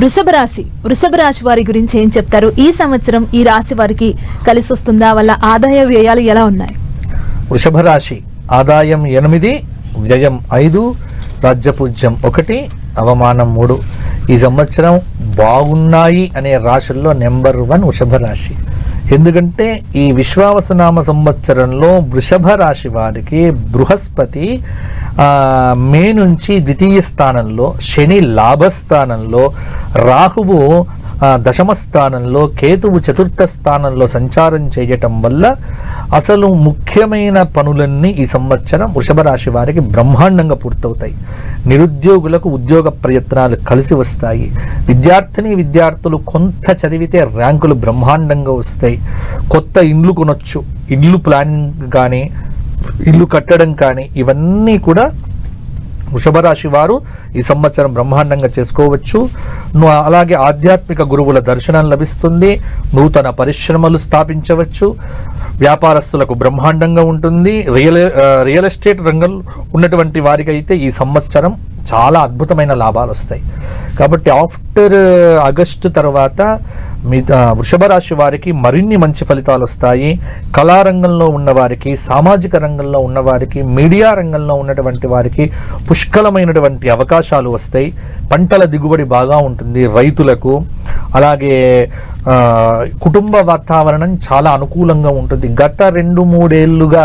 వృషభ రాశి వారి గురించి ఏం చెప్తారు? ఈ సంవత్సరం ఈ రాశి వారికి కలిసి వస్తుందా? వాళ్ళ ఆదాయ వ్యయాలు ఎలా ఉన్నాయి? వృషభ రాశి ఆదాయం 8, వ్యయం 5, రాజ్యపూజ్యం 1, అవమానం 3. ఈ సంవత్సరం బాగున్నాయి అనే రాశుల్లో నెంబర్ 1 వృషభ రాశి. ఎందుకంటే ఈ విశ్వావసనామ సంవత్సరంలో వృషభ రాశి వారికి బృహస్పతి మే నుంచి ద్వితీయ స్థానంలో, శని లాభస్థానంలో, రాహువు దశమ స్థానంలో, కేతువు చతుర్థ స్థానంలో సంచారం చేయటం వల్ల అసలు ముఖ్యమైన పనులన్నీ ఈ సంవత్సరం వృషభ రాశి వారికి బ్రహ్మాండంగా పూర్తవుతాయి. నిరుద్యోగులకు ఉద్యోగ ప్రయత్నాలు కలిసి వస్తాయి. విద్యార్థులు కొంత చదివితే ర్యాంకులు బ్రహ్మాండంగా వస్తాయి. కొత్త ఇండ్లు కొనొచ్చు. ఇల్లు ప్లానింగ్ కానీ, ఇల్లు కట్టడం కానీ, ఇవన్నీ కూడా వృషభ రాశి వారు ఈ సంవత్సరం బ్రహ్మాండంగా చేసుకోవచ్చు. అలాగే ఆధ్యాత్మిక గురువుల దర్శనం లభిస్తుంది. నూతన పరిశ్రమలు స్థాపించవచ్చు. వ్యాపారస్తులకు బ్రహ్మాండంగా ఉంటుంది. రియల్ ఎస్టేట్ రంగంలో ఉన్నటువంటి వారికి అయితే ఈ సంవత్సరం చాలా అద్భుతమైన లాభాలు వస్తాయి. కాబట్టి ఆఫ్టర్ ఆగస్టు తర్వాత వృషభ రాశి వారికి మరిన్ని మంచి ఫలితాలు వస్తాయి. కళారంగంలో ఉన్నవారికి, సామాజిక రంగంలో ఉన్నవారికి, మీడియా రంగంలో ఉన్నటువంటి వారికి పుష్కలమైనటువంటి అవకాశాలు వస్తాయి. పంటల దిగుబడి బాగా ఉంటుంది రైతులకు. అలాగే కుటుంబ వాతావరణం చాలా అనుకూలంగా ఉంటుంది. గత 2-3 ఏళ్లుగా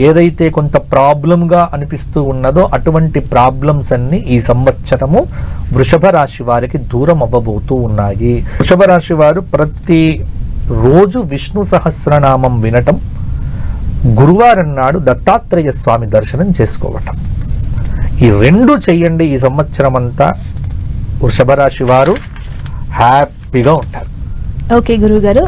ఏదైతే కొంత ప్రాబ్లంగా అనిపిస్తూ ఉన్నదో అటువంటి ప్రాబ్లమ్స్ అన్ని ఈ సంవత్సరము వృషభ రాశి వారికి దూరం అవ్వబోతూ ఉన్నాయి. వృషభ రాశి వారు ప్రతి రోజు విష్ణు సహస్రనామం వినటం, గురువారం నాడు దత్తాత్రేయ స్వామి దర్శనం చేసుకోవటం, ఈ 2 చెయ్యండి. ఈ సంవత్సరం అంతా వృషభ రాశి వారు హ్యాపీగా ఉంటారు. ఓకే గురువు గారు.